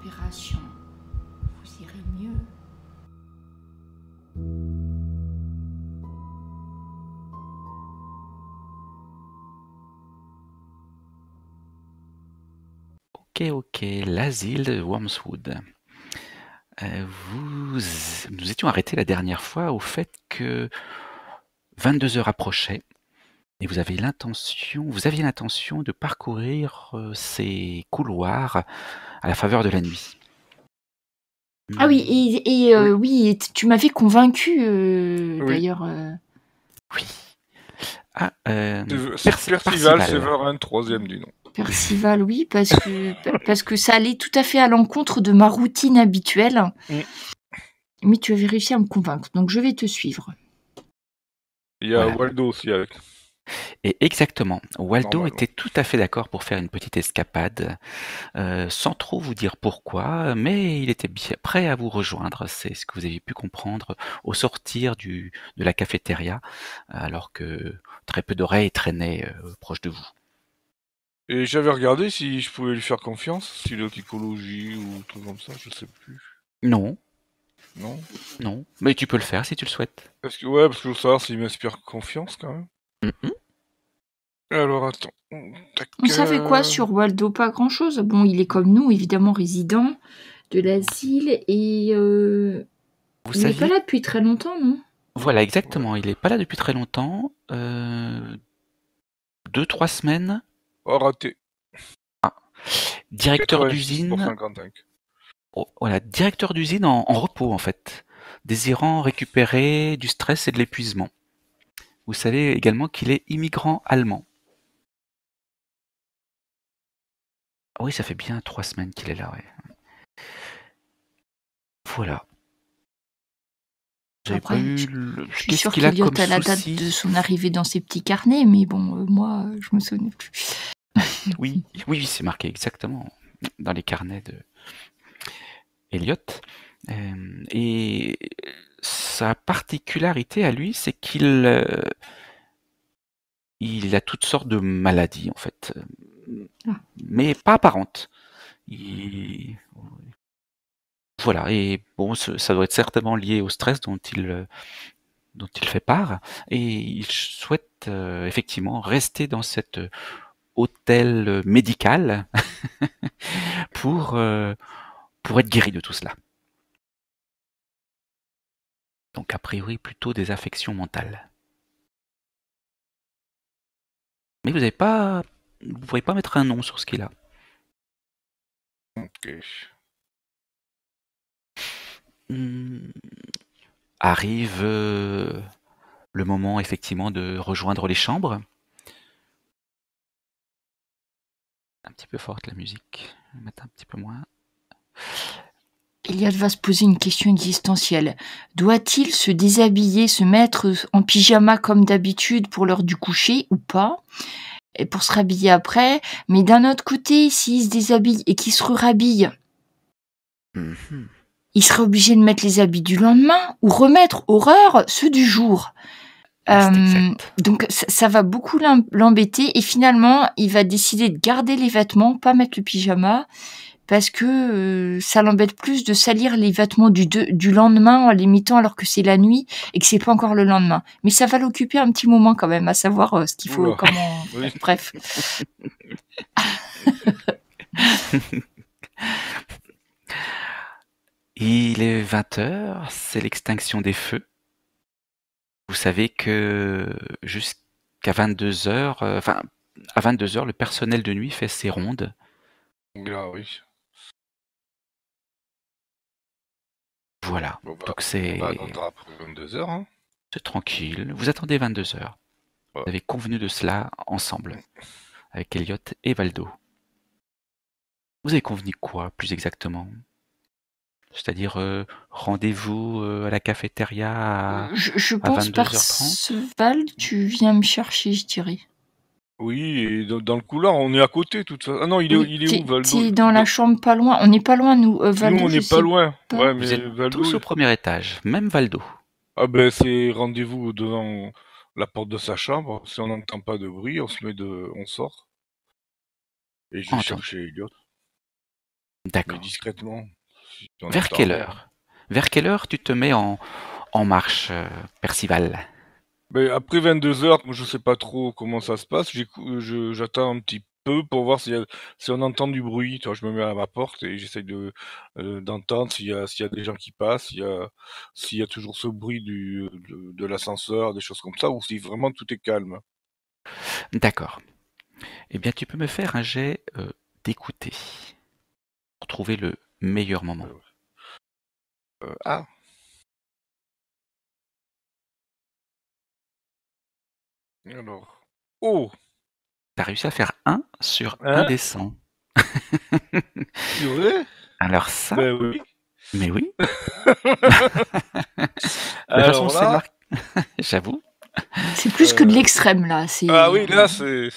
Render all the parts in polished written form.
opération, vous irez mieux. Ok, l'asile de Wormswood. Nous étions arrêtés la dernière fois au fait que 22 heures approchaient et vous aviez l'intention de parcourir ces couloirs à la faveur de la nuit. Ah oui, oui, et tu m'avais convaincu, Oui. d'ailleurs. Oui. Ah, Percival Séverin, troisième du nom. Percival, oui, parce que ça allait tout à fait à l'encontre de ma routine habituelle. Mais tu avais réussi à me convaincre, donc je vais te suivre. Il y a Waldo aussi avec. Et exactement, Waldo était tout à fait d'accord pour faire une petite escapade, sans trop vous dire pourquoi, mais il était bien prêt à vous rejoindre. C'est ce que vous avez pu comprendre au sortir de la cafétéria, alors que très peu d'oreilles traînaient proche de vous. Et j'avais regardé si je pouvais lui faire confiance, style psychologie ou tout comme ça, je sais plus. Non. Non. Non, mais tu peux le faire si tu le souhaites. Parce que je veux savoir s'il m'inspire confiance quand même. Alors attends. On savait quoi sur Waldo? Pas grand-chose. Bon, il est comme nous, évidemment résident de l'asile, et il n'est pas là depuis très longtemps, non? Voilà, exactement. Il n'est pas là depuis très longtemps. 2-3 semaines. Oh, raté. Ah. Directeur d'usine. Voilà, directeur d'usine en repos en fait, désirant récupérer du stress et de l'épuisement. Vous savez également qu'il est immigrant allemand. Oui, ça fait bien 3 semaines qu'il est là, ouais. Voilà. Après, je suis sûr qu'Eliot a la date de son arrivée dans ses petits carnets, mais bon, moi, je me souviens plus. Oui, c'est marqué exactement dans les carnets de Eliot. Et sa particularité à lui, c'est qu'il a toutes sortes de maladies, en fait. Mais pas apparentes. Voilà, et bon, ça doit être certainement lié au stress dont il fait part, et il souhaite effectivement rester dans cet hôtel médical pour être guéri de tout cela. Donc a priori plutôt des affections mentales. Mais vous ne pouvez pas mettre un nom sur ce qu'il a. Ok. Arrive le moment effectivement de rejoindre les chambres. Un petit peu forte la musique, je vais mettre un petit peu moins. Eliot va se poser une question existentielle. Doit-il se déshabiller, se mettre en pyjama comme d'habitude pour l'heure du coucher ou pas? Et pour se rhabiller après. Mais d'un autre côté, s'il se déshabille et qu'il se rhabille, il serait obligé de mettre les habits du lendemain ou remettre horreur ceux du jour. Donc ça va beaucoup l'embêter, et finalement il va décider de garder les vêtements, pas mettre le pyjama, parce que ça l'embête plus de salir les vêtements du lendemain en les mettant alors que c'est la nuit et que c'est pas encore le lendemain. Mais ça va l'occuper un petit moment quand même, à savoir ce qu'il faut, comment... Oui. Bref. Il est 20h, c'est l'extinction des feux. Vous savez que jusqu'à 22h, à 22h, le personnel de nuit fait ses rondes. Ah oui. Voilà. Donc c'est... On attendra après 22h. Hein. C'est tranquille. Vous attendez 22h. Vous avez convenu de cela ensemble, avec Eliot et Waldo. Vous avez convenu quoi, plus exactement? C'est-à-dire rendez-vous à la cafétéria je pense 22h30. Perceval, tu viens me chercher, je dirais. Oui, et dans le couloir, on est à côté, toute façon. Ah non, il est où, Waldo? T'es dans la chambre pas loin. On n'est pas loin, nous. Valdo, nous, on n'est pas loin. Ouais, mais vous êtes Waldo, tous au premier étage, même Waldo. Ah ben, c'est rendez-vous devant la porte de sa chambre. Si on n'entend pas de bruit, on sort. Et je vais chercher Eliot. mais D'accord. discrètement, si on Vers entend quelle rien. heure? Vers quelle heure tu te mets en marche, Percival? Mais après 22h, moi je sais pas trop comment ça se passe. J'attends un petit peu pour voir si on entend du bruit. Tu vois, je me mets à ma porte et j'essaye d'entendre s'il y a des gens qui passent, s'il y a toujours ce bruit de l'ascenseur, des choses comme ça, ou si vraiment tout est calme. D'accord. Eh bien, tu peux me faire un jet d'écouter pour trouver le meilleur moment. Ah, alors. Oh, T'as réussi à faire 1 sur hein? indécent. C'est vrai? Alors ça, Ben oui. mais oui, de toute façon Alors c'est là, marqué, j'avoue. C'est plus que de l'extrême, là. ah oui, là c'est.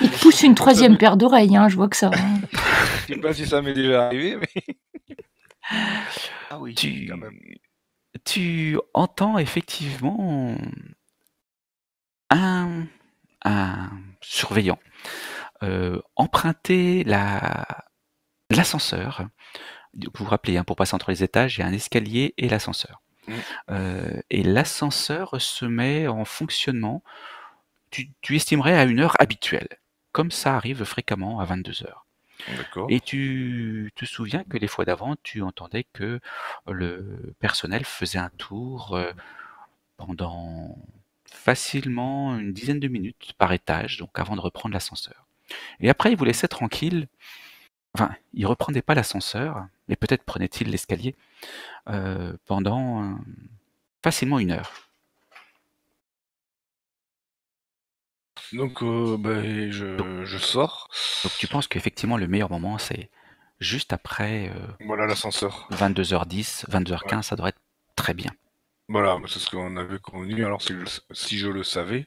Il pousse une Je sais pas si ça troisième m'est- paire d'oreilles, hein, je vois que ça. Hein. je sais pas si ça m'est déjà arrivé, mais. Ah oui, quand même. Tu entends effectivement un, un surveillant emprunter l'ascenseur. Vous vous rappelez, hein, pour passer entre les étages, il y a un escalier et l'ascenseur. Mm. Et l'ascenseur se met en fonctionnement, tu estimerais à une heure habituelle, comme ça arrive fréquemment à 22h. D'accord. Et tu te souviens que les fois d'avant, tu entendais que le personnel faisait un tour pendant facilement une dizaine de minutes par étage, donc avant de reprendre l'ascenseur. Et après, il vous laissait tranquille. Enfin, il reprenait pas l'ascenseur, mais peut-être prenait-il l'escalier pendant facilement une heure. Donc, ben, Donc, je sors. donc tu penses qu'effectivement le meilleur moment, c'est juste après Voilà l'ascenseur. 22h10, Ouais. 22h15, ça devrait être très bien. Voilà, c'est ce qu'on avait convenu. Alors, si je le savais,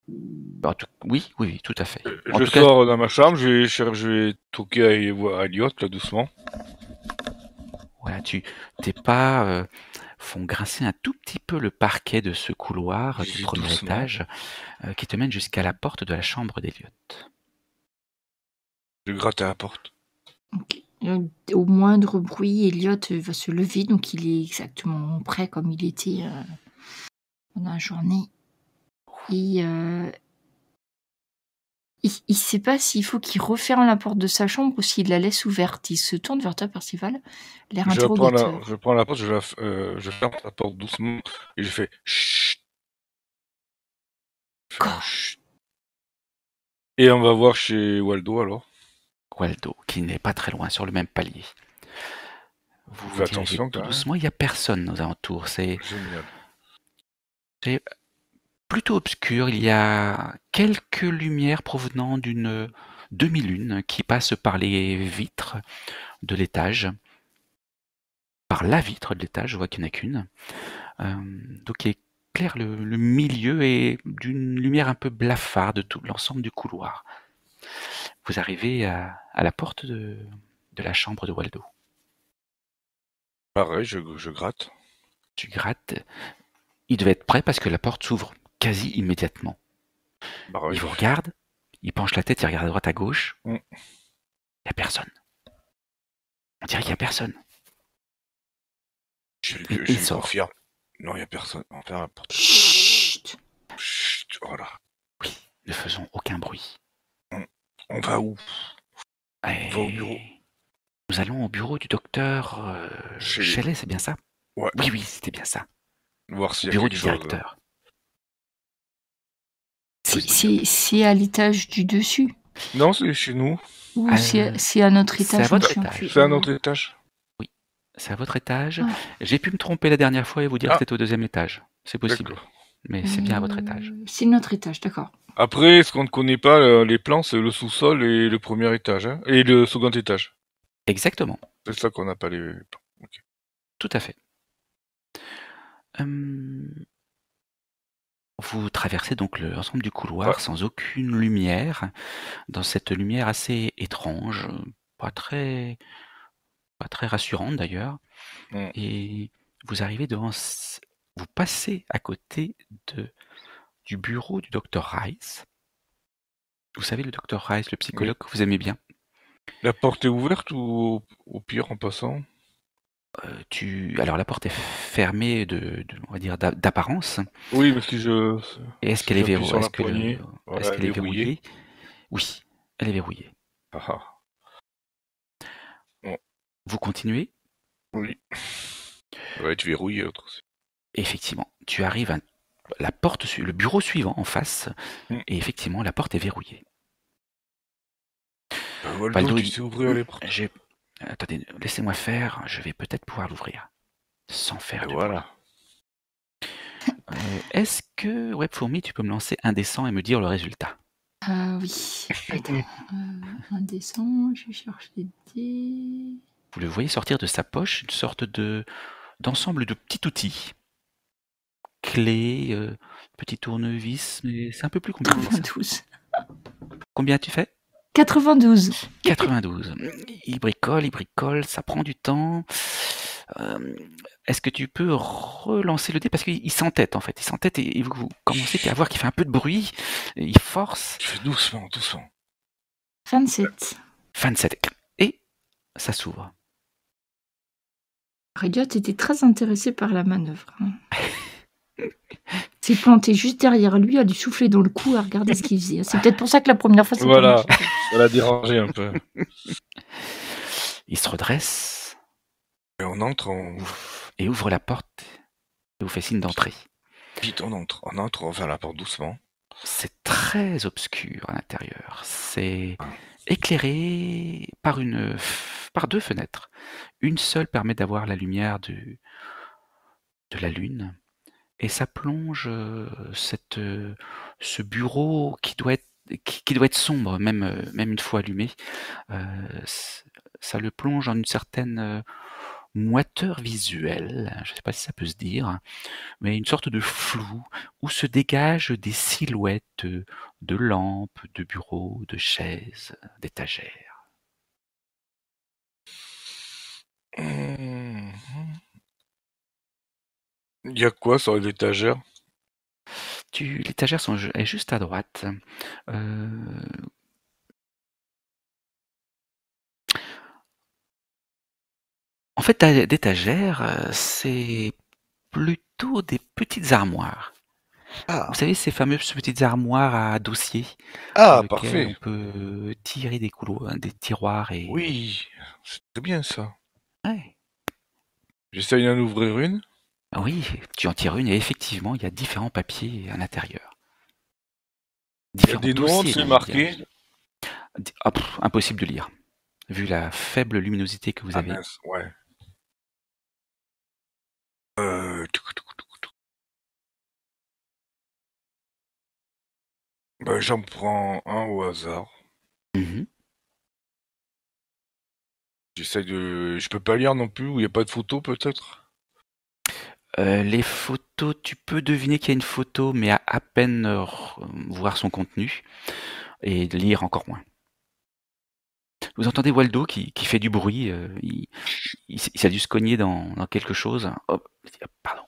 Oui, oui, oui, tout à fait. En je tout cas, sors dans ma chambre, je vais toquer à Elliot, là, doucement. voilà, tes pas font grincer un tout petit peu le parquet de ce couloir J'y du vais premier doucement. étage qui te mène jusqu'à la porte de la chambre d'Eliott. Je gratte à la porte. Ok. Au moindre bruit, Elliot va se lever, donc il est exactement prêt comme il était pendant la journée. Et il ne sait pas s'il faut qu'il referme la porte de sa chambre ou s'il la laisse ouverte. Il se tourne vers toi, Percival, l'air interrogateur. Je prends la porte, je ferme la porte doucement et je fais chut. Je fais un Quoi? chut. Et on va voir chez Waldo alors. Waldo, qui n'est pas très loin, sur le même palier. Vous vous Fais dirigez attention tout quand même. doucement, il n'y a personne aux alentours. Génial. C'est plutôt obscur, il y a quelques lumières provenant d'une demi-lune qui passe par les vitres de l'étage. Par la vitre de l'étage, je vois qu'il n'y en a qu'une. Donc il éclaire le milieu et d'une lumière un peu blafarde de tout l'ensemble du couloir. Vous arrivez à la porte de la chambre de Waldo. Pareil, je gratte. Tu grattes. Il devait être prêt parce que la porte s'ouvre quasi immédiatement. Pareil. Il vous regarde, il penche la tête, il regarde à droite à gauche. Mm. Il n'y a personne. On dirait qu'il n'y a personne. Je Il lui sort. confirme. Non, il n'y a personne. On ferme la porte. Chut. Chut, voilà. Oui, ne faisons aucun bruit. On va où? Et On va au bureau. nous allons au bureau du docteur Shelley, c'est bien ça? Ouais. Oui, oui, c'était bien ça. Voir Au s'il y a bureau quelque du chose. directeur. C'est à l'étage du dessus Non, c'est chez nous. ou c'est à notre c'est à étage? Je me votre souviens étage. plus. C'est à notre étage. Oui, c'est à votre étage. Ah. J'ai pu me tromper la dernière fois et vous dire Ah. que c'était au deuxième étage. C'est possible. D'accord. Mais c'est bien à votre étage. C'est notre étage, d'accord. Après, ce qu'on ne connaît pas, les plans, c'est le sous-sol et le premier étage. Hein, et le second étage. Exactement. C'est ça qu'on n'a pas les plans. Okay. Tout à fait. Vous traversez donc l'ensemble du couloir sans aucune lumière, dans cette lumière assez étrange, pas très rassurante d'ailleurs, et vous arrivez vous passez à côté du bureau du docteur Rice, Vous savez, le docteur Rice, le psychologue que vous aimez bien. La porte est ouverte ou au pire en passant? Alors la porte est fermée on va dire d'apparence. Oui, mais si Et est-ce qu'elle est j'appuie sur la est-ce que poignée, est-ce voilà, qu'elle est verrouillée. verrouillée? Oui, elle est verrouillée. Ah ah. Bon, Vous continuez? oui. Ça va être verrouillé, l'autre aussi. Effectivement, tu arrives à le bureau suivant en face, Mm. et effectivement, la porte est verrouillée. Waldo, Waldo, tu il- sais ouvrir les portes? Attendez, laissez-moi faire, je vais peut-être pouvoir l'ouvrir. Sans faire Et de voilà. bruit. Est-ce que, Webfourmi, tu peux me lancer un dessin et me dire le résultat? Oui. Attends. Indécent, je cherche les dés. Vous le voyez sortir de sa poche une sorte d'ensemble de petits outils. Clés, petit tournevis, mais c'est un peu plus compliqué que ça. 92. Combien tu fais? 92. 92. Il bricole, ça prend du temps. Est-ce que tu peux relancer le dé? Parce qu'il s'entête en fait. Il s'entête et vous commencez à voir qu'il fait un peu de bruit. Il force. Tu fais doucement, doucement. 27. 27. Et ça s'ouvre. Elliot était très intéressé par la manœuvre. S'est planté juste derrière lui, a dû souffler dans le cou à regarder ce qu'il faisait. C'est peut-être pour ça que la première fois, ça a Voilà, pas marché. ça l'a dérangé un peu. Il se redresse Et on entre, et ouvre la porte et vous fait signe d'entrer. vite on entre, on ferme la porte doucement. C'est très obscur à l'intérieur. C'est éclairé par deux fenêtres. Une seule permet d'avoir la lumière de la lune. Et ça plonge ce bureau qui doit être sombre, même une fois allumé. Ça le plonge en une certaine moiteur visuelle, je ne sais pas si ça peut se dire, mais une sorte de flou où se dégagent des silhouettes de lampes, de bureaux, de chaises, d'étagères. Il y a quoi sur l'étagère? L'étagère est juste à droite. En fait, d'étagères, c'est plutôt des petites armoires. Ah, Vous savez, ces fameuses petites armoires à dossier ah, dans lesquelles parfait. on peut tirer des couloirs, des tiroirs et... Oui, c'est très bien ça. Ouais. J'essaye d'en ouvrir une. Oui, tu en tires une et effectivement, il y a différents papiers à l'intérieur. Il y a des noms, dossiers, c'est même, marqué. impossible de lire, vu la faible luminosité que vous Ah avez. mince, ouais. J'en prends un au hasard. Mhm. Je peux pas lire non plus, ou il n'y a pas de photo peut-être? Les photos, tu peux deviner qu'il y a une photo, mais à peine voir son contenu, et lire encore moins. Vous entendez Waldo qui fait du bruit, il a dû se cogner dans quelque chose. Oh, pardon.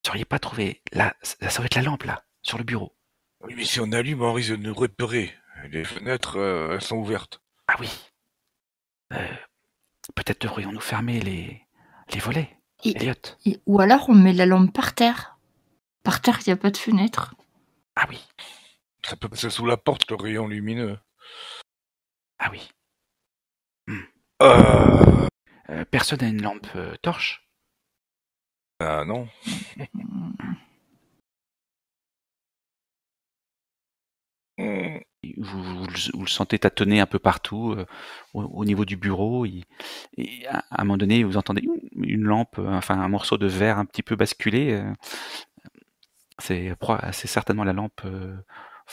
Vous n'auriez pas trouvé, là, ça doit être la lampe, là, sur le bureau. Oui, mais si on allume, on risque de nous repérer. Les fenêtres, elles sont ouvertes. Ah oui. Peut-être devrions-nous fermer les volets, Elliot. Ou alors on met la lampe par terre. Par terre, il n'y a pas de fenêtre. Ah oui. Ça peut passer sous la porte, le rayon lumineux. Ah oui. Personne n'a une lampe torche? Ah non. Vous le sentez tâtonner un peu partout, au niveau du bureau, et à un moment donné, vous entendez une lampe, enfin un morceau de verre un petit peu basculé. C'est certainement la lampe,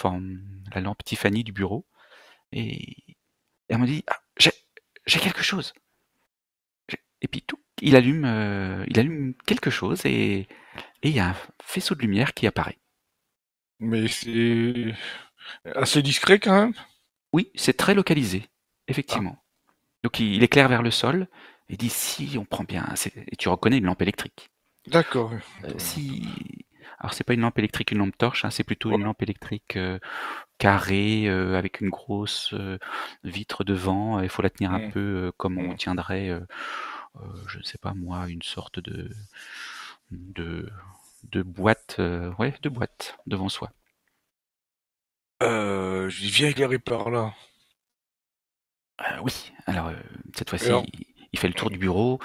la lampe Tiffany du bureau. Et elle me dit, ah, j'ai quelque chose. Et puis tout, il allume quelque chose et il y a un faisceau de lumière qui apparaît. Mais c'est assez discret quand même. Oui, c'est très localisé, effectivement. Donc il éclaire vers le sol et dit si on prend bien, et tu reconnais une lampe électrique. D'accord. Alors c'est pas une lampe électrique, une lampe torche, hein, c'est plutôt une lampe électrique carrée avec une grosse vitre devant. Il faut la tenir un peu comme on tiendrait, je ne sais pas moi, une sorte de boîte, de boîte devant soi. Je viens éclairer par là. Oui, alors cette fois-ci, il fait le tour du bureau.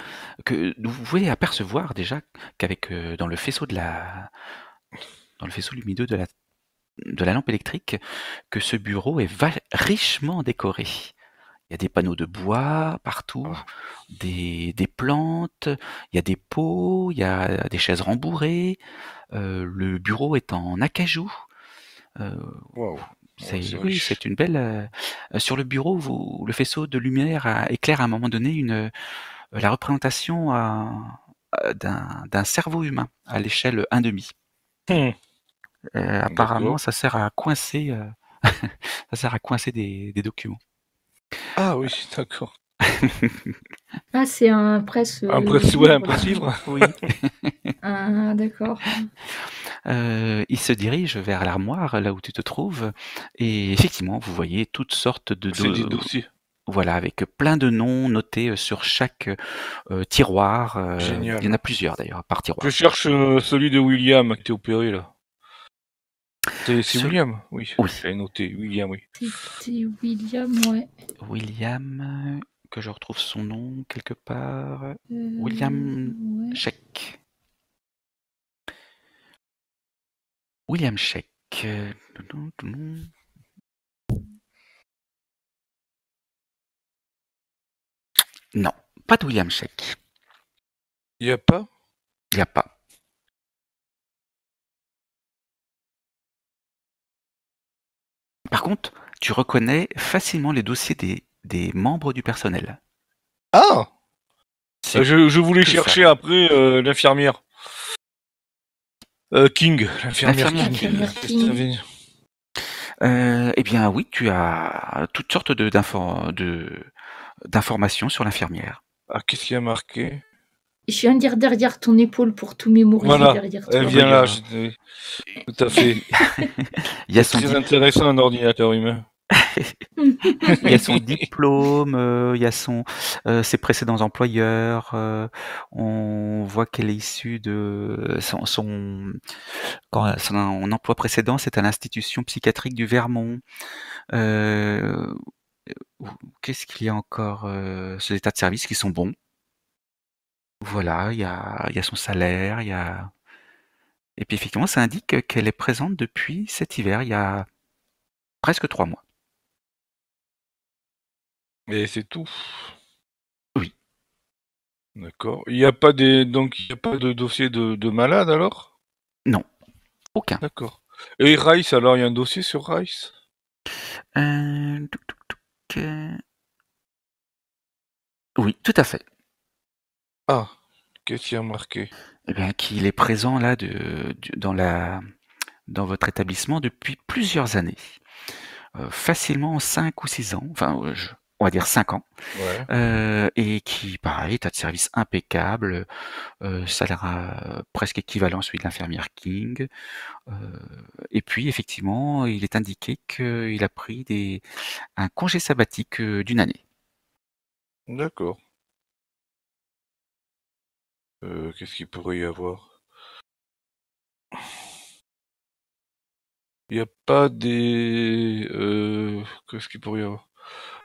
Vous pouvez apercevoir déjà qu'avec dans le faisceau lumineux de la lampe électrique, que ce bureau est richement décoré. Il y a des panneaux de bois partout, des plantes, il y a des pots, il y a des chaises rembourrées. Le bureau est en acajou. Wow. C'est une belle. Sur le bureau, le faisceau de lumière éclaire à un moment donné la représentation d'un cerveau humain à l'échelle 1,5. Apparemment, ça sert à coincer, des documents. Ah oui, d'accord. Ah, c'est un presse. Un presse-livre. Oui. Ah, d'accord. Il se dirige vers l'armoire, là où tu te trouves, et effectivement, vous voyez toutes sortes de dossiers. Voilà, avec plein de noms notés sur chaque tiroir. Génial. Il y en a plusieurs d'ailleurs, par tiroir. Je cherche celui de William qui était opéré là. C'est William, oui. J'avais noté William, oui. C'était William, ouais. William, que je retrouve son nom quelque part. William Scheck. William Scheck. Non, pas de William Scheck. Il n'y a pas? Il n'y a pas. Par contre, tu reconnais facilement les dossiers des membres du personnel. Ah! Je voulais chercher après l'infirmière. King, l'infirmière King. Eh bien oui, tu as toutes sortes d'informations sur l'infirmière. Ah, qu'est-ce qu'il y a marqué? Je viens de dire derrière ton épaule pour tout mémoriser derrière toi. Elle vient là, tout à fait. C'est très intéressant un ordinateur humain. Il y a son diplôme, il y a ses précédents employeurs. On voit qu'elle est issue de son emploi précédent, c'est à l'institution psychiatrique du Vermont. Qu'est-ce qu'il y a encore? Ses états de service qui sont bons. Voilà, il y a son salaire, et puis effectivement, ça indique qu'elle est présente depuis cet hiver, il y a presque 3 mois. Et c'est tout? Oui. D'accord. Il n'y a pas de dossier de malade alors? Non, aucun. D'accord. Et Rice, alors il y a un dossier sur Rice? Oui, tout à fait. Ah, qu'est-ce qu'il y a marqué? Eh bien, qu'il est présent là dans votre établissement depuis plusieurs années. Facilement 5 ou 6 ans, enfin, on va dire 5 ans. Ouais. Et qui, pareil, état de service impeccable, salaire presque équivalent à celui de l'infirmière King. Et puis, effectivement, il est indiqué qu'il a pris un congé sabbatique d'1 année. D'accord. Qu'est-ce qu'il pourrait y avoir? Il n'y a pas qu'est-ce qu'il pourrait y avoir?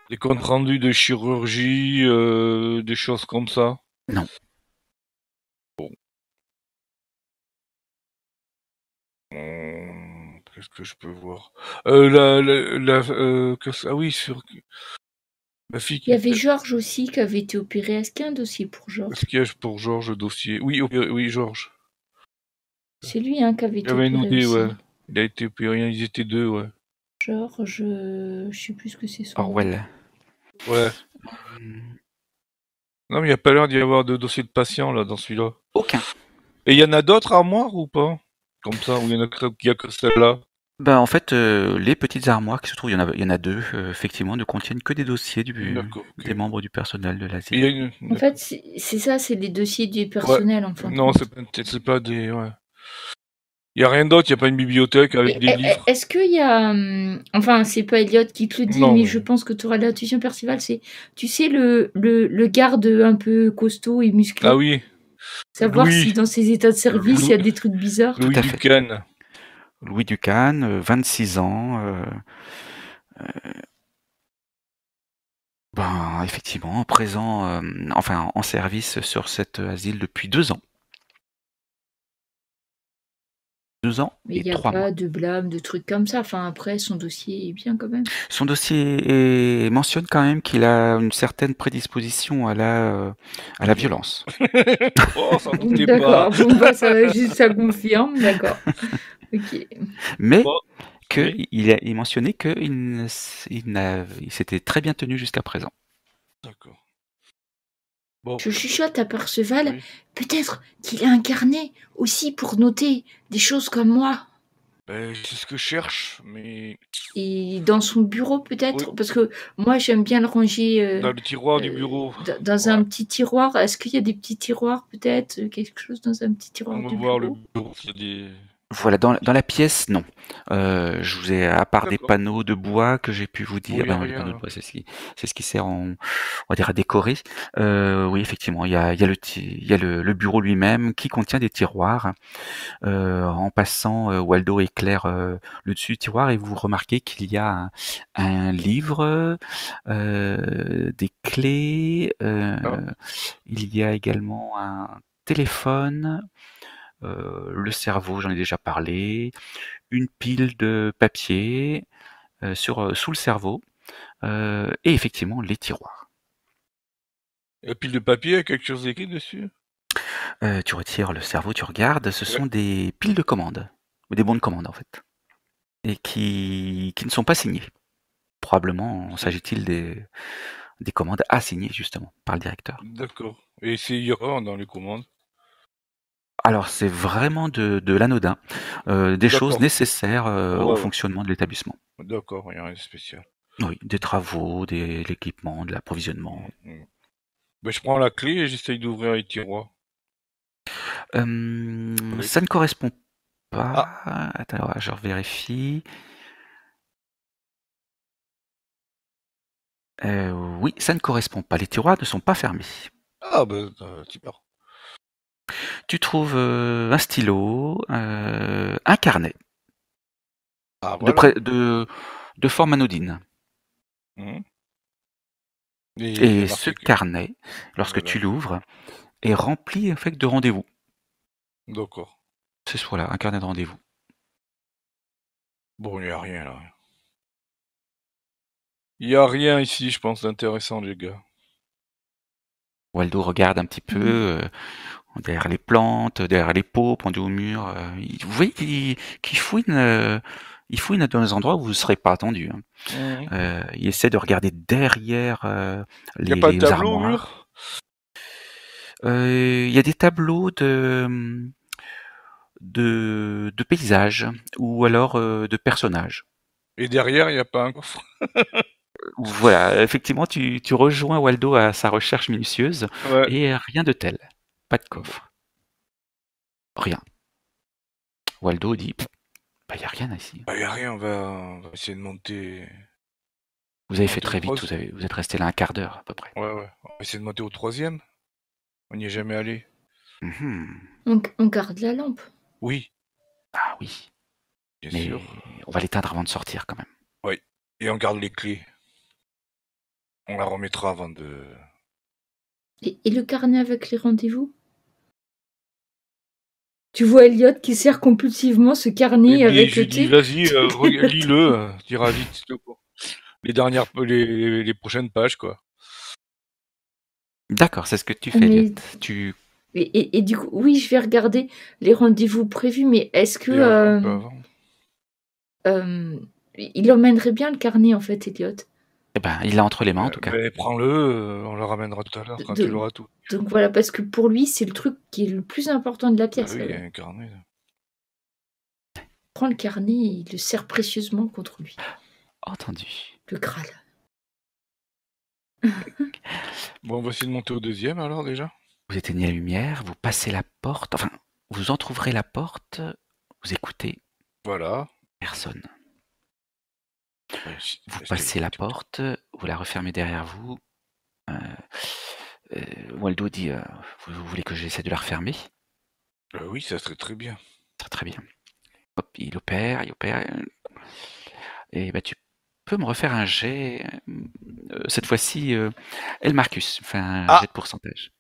Des comptes rendus de chirurgie, des choses comme ça? Non. Bon. Qu'est-ce que je peux voir? Ah oui, sur... Il y avait Georges aussi qui avait été opéré. Est-ce qu'il y a un dossier pour Georges? Est-ce qu'il y a pour Georges dossier? Oui, Georges. C'est lui qui avait été opéré. Noté, ouais. Il a été opéré, ils étaient 2, ouais. Georges, je sais plus ce que c'est son Orwell. Ouais. Non, mais il n'y a pas l'air d'y avoir de dossier de patient là dans celui-là. Aucun. Et il y en a d'autres armoires ou pas? Comme ça, où il y a que celle-là? Ben, en fait, les petites armoires qui se trouvent, il y en a 2, effectivement, ne contiennent que des dossiers des membres du personnel de l'asile. En fait, c'est ça, c'est les dossiers du personnel, enfin. Non, c'est pas des... Ouais. Il y a rien d'autre, il y a pas une bibliothèque avec des livres. Est-ce qu'il y a... Enfin, c'est pas Elliot qui te le dit, Non, mais mais- je pense que tu auras l'intuition, Percival. C'est, tu sais, le garde un peu costaud et musclé. Ah oui, Savoir Louis. si dans ses états de service, il y a des trucs bizarres. Tout Louis à fait. Ducan. Louis Ducan, 26 ans. Ben, effectivement, présent, enfin, en service sur cet asile depuis 2 ans. 2 ans Mais et il n'y a 3 mois. pas de blâme, de trucs comme ça. Enfin, après, son dossier est bien quand même. Son dossier mentionne quand même qu'il a une certaine prédisposition à la violence. Oh, ça doutait pas. D'accord, bon, bah, ça confirme, d'accord. Ok. Mais Bon, oui. il mentionnait qu'il s'était très bien tenu jusqu'à présent. D'accord. Bon, Je chuchote à Perceval, oui. peut-être qu'il est incarné aussi pour noter des choses comme moi. Ben, c'est ce que je cherche, mais Et dans son bureau peut-être, Oui. parce que moi j'aime bien le ranger dans le tiroir du bureau. dans un petit tiroir. Est-ce qu'il y a des petits tiroirs peut-être, quelque chose dans un petit tiroir On va du voir bureau? le bureau. Il y a des... Voilà, dans la pièce, non. Je vous ai, à part des D'accord. panneaux de bois que j'ai pu vous dire, Oui, ben non, rien, les panneaux de hein. bois, c'est ce qui sert on va dire à décorer. Oui, effectivement, il y a le bureau lui-même qui contient des tiroirs. En passant, Waldo éclaire le dessus du tiroir et vous remarquez qu'il y a un livre, des clés, il y a également un téléphone, le cerveau, j'en ai déjà parlé, une pile de papier sous le cerveau, et effectivement les tiroirs. La pile de papier avec quelque chose écrit dessus. Tu retires le cerveau, tu regardes, ce sont des piles de commandes, ou des bons de commande en fait, et qui ne sont pas signés. Probablement s'agit-il des commandes assignées justement par le directeur. D'accord. Et c'est erreur dans les commandes. Alors c'est vraiment de l'anodin, des choses D'accord. nécessaires au Ouais. fonctionnement de l'établissement. D'accord, il n'y a rien de spécial. Oui, des travaux, de l'équipement, de l'approvisionnement. Ben, je prends la clé et j'essaye d'ouvrir les tiroirs. Ça ne correspond pas. Attends, je vérifie. Oui, ça ne correspond pas. Les tiroirs ne sont pas fermés. Ah, ben, super. Tu trouves un stylo, un carnet Ah, voilà. de forme anodine. Mhm. Et ce carnet, lorsque Voilà. tu l'ouvres, est rempli en fait de rendez-vous. D'accord. C'est voilà, un carnet de rendez-vous. Bon, il n'y a rien là. Il n'y a rien ici, je pense, d'intéressant, les gars. Waldo regarde un petit peu derrière les plantes, derrière les pots pendus au mur. Vous voyez qu'il fouine. Il fouine dans des endroits où vous ne serez pas attendu. Hein. Il essaie de regarder derrière Il n'y a pas de les tableau au armoires. mur? Il y a des tableaux de paysages ou alors de personnages. Et derrière, il n'y a pas un coffre? Voilà, effectivement, tu rejoins Waldo à sa recherche minutieuse Ouais. et rien de tel. Pas de coffre. Rien. Waldo dit, il n'y a rien ici. Bah, il n'y a rien, on va essayer de monter. Vous avez fait très vite, vous êtes resté là un quart d'heure à peu près. Ouais. On va essayer de monter au 3e. On n'y est jamais allé. On garde la lampe. Oui. Ah oui. Bien Mais sûr. on va l'éteindre avant de sortir quand même. Oui. Et on garde les clés. On la remettra avant de... Et le carnet avec les rendez-vous? Tu vois Elliot qui serre compulsivement ce carnet avec je le dis, thé. vas-y, lis-le, t'iras vite. Les prochaines pages, quoi. D'accord, c'est ce que tu fais, Elliot. Et du coup, oui, je vais regarder les rendez-vous prévus, mais est-ce que... il emmènerait bien le carnet, en fait, Elliot. Eh ben, il l'a entre les mains, en tout cas. Prends-le, on le ramènera tout à l'heure, quand tu l'auras tout. Donc voilà, parce que pour lui, c'est le truc qui est le plus important de la pièce. Oui, il y a un carnet. Il prend le carnet et il le serre précieusement contre lui. Entendu. Le Graal. Bon, on va essayer de monter au 2e, alors, déjà. Vous éteignez la lumière, vous passez la porte, enfin, vous entrouvrez la porte, Vous écoutez, Voilà. personne. Ouais, Vous escalier. passez la porte, vous la refermez derrière vous. Waldo dit vous voulez que j'essaie de la refermer? Oui, ça serait très bien. Très bien. Hop, il opère. Et bah, tu peux me refaire un jet, cette fois-ci, El Marcus, enfin un jet de pourcentage.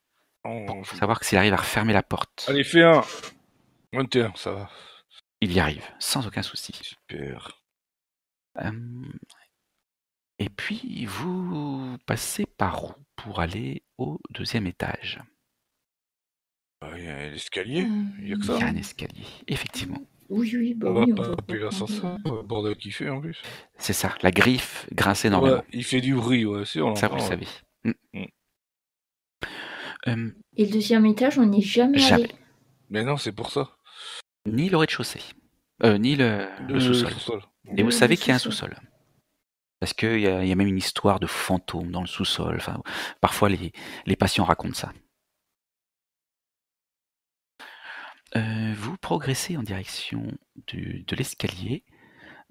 Pour savoir s'il arrive à refermer la porte. Allez, fais un. 21, ça va. Il y arrive, sans aucun souci. Super. Et puis, vous passez par où pour aller au 2e étage? Il y a l'escalier, il y a que ça. Il y a un escalier, effectivement. Oui, bah On va oui, pas on va appeler l'ascenseur, bordel qu'il fait en plus. C'est ça, la griffe grince énormément. Ouais, il fait du bruit, ouais, si, on l'entend. Ça, vous le savez. Et le 2e étage, on n'y est jamais allé. Mais non, c'est pour ça. Ni le rez-de-chaussée, ni le sous-sol. Et vous savez qu'il y a un sous-sol. Parce qu'il y a même une histoire de fantômes dans le sous-sol. Enfin, parfois, les patients racontent ça. Vous progressez en direction de l'escalier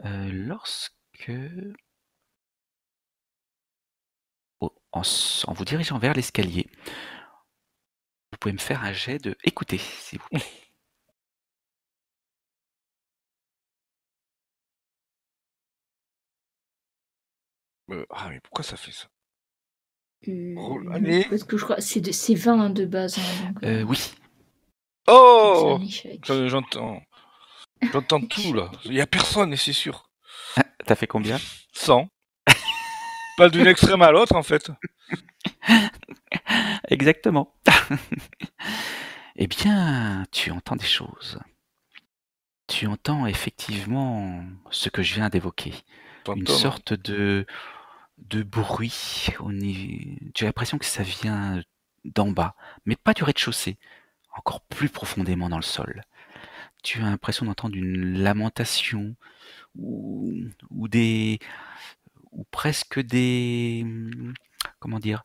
lorsque... en vous dirigeant vers l'escalier, vous pouvez me faire un jet de écouter, s'il vous plaît. Mais pourquoi ça fait ça? Allez. Parce que je crois c'est 20 de base. Hein, donc, oui. Oh, j'entends. J'entends tout là. Il y a personne, et c'est sûr. T'as fait combien? 100. Pas d'une extrême à l'autre en fait. Exactement. Eh bien, tu entends des choses. Tu entends effectivement ce que je viens d'évoquer. Une sorte de bruit. Tu as l'impression que ça vient d'en bas, mais pas du rez-de-chaussée, encore plus profondément dans le sol. Tu as l'impression d'entendre une lamentation ou presque des, comment dire,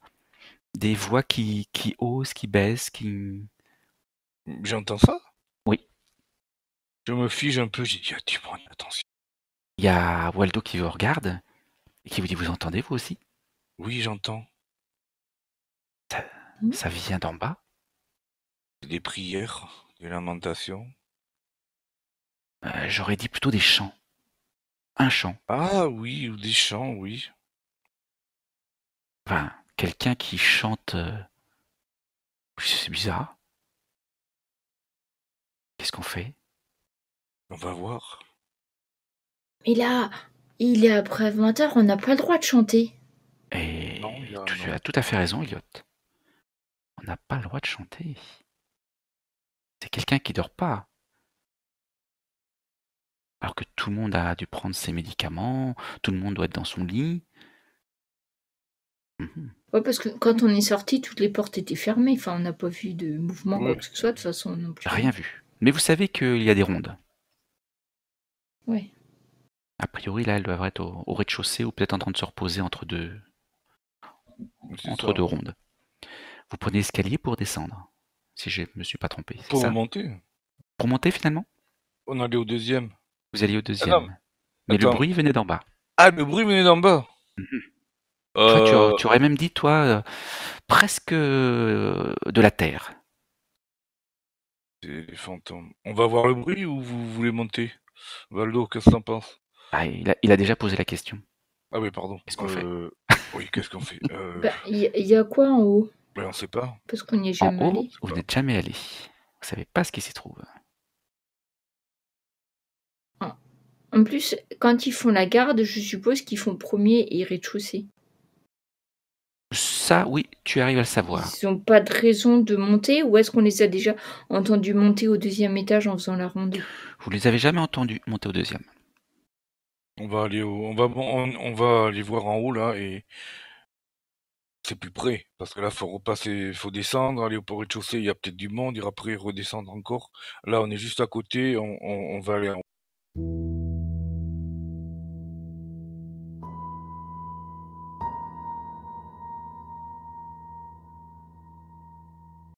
des voix qui haussent, qui baissent, qui... J'entends ça? Oui. Je me fige un peu, j'ai dit, tu prends attention. Il y a Waldo qui vous regarde et qui vous dit, vous entendez vous aussi? Oui, j'entends. Ça vient d'en bas? Des prières, des lamentations. J'aurais dit plutôt des chants. Un chant. Ah oui, ou des chants, oui. Enfin, quelqu'un qui chante... C'est bizarre. Qu'est-ce qu'on fait? On va voir. Mais là, il est après 20h, on n'a pas le droit de chanter. Et tu as tout à fait raison, Elliot. On n'a pas le droit de chanter. C'est quelqu'un qui dort pas. Alors que tout le monde a dû prendre ses médicaments, tout le monde doit être dans son lit. Ouais, parce que quand on est sorti, toutes les portes étaient fermées. Enfin, on n'a pas vu de mouvement, quoi que ce soit, de toute façon non plus. Rien vu. Mais vous savez qu'il y a des rondes. Ouais. A priori, là, elles doivent être au rez-de-chaussée ou peut-être en train de se reposer entre deux rondes. Vous prenez l'escalier pour descendre, si je me suis pas trompé. Pour monter. Pour monter, finalement? On allait au 2e. Vous alliez au 2e. Mais le bruit venait d'en bas. Ah, le bruit venait d'en bas. Toi, tu aurais même dit, toi, presque de la terre. C'est des fantômes. On va voir le bruit ou vous voulez monter? Waldo, qu'est-ce que t'en penses? Ah, il a déjà posé la question. Ah oui, pardon. Qu'est-ce qu'on fait? Oui, qu'est-ce qu'on fait? Il y a quoi en haut? On sait pas. Parce qu'on n'y est jamais allé. Vous n'êtes jamais allé. Vous savez pas ce qui s'y trouve. En plus, quand ils font la garde, je suppose qu'ils font premier et rez-de-chaussée. Ça, oui, tu arrives à le savoir. Ils n'ont pas de raison de monter, ou est-ce qu'on les a déjà entendus monter au 2e étage en faisant la ronde? Vous les avez jamais entendus monter au 2e. On va aller on va aller voir en haut là et c'est plus près parce que là faut repasser, faut descendre, aller au rez-de-chaussée, il y a peut-être du monde, après redescendre encore. Là on est juste à côté, on va aller en haut.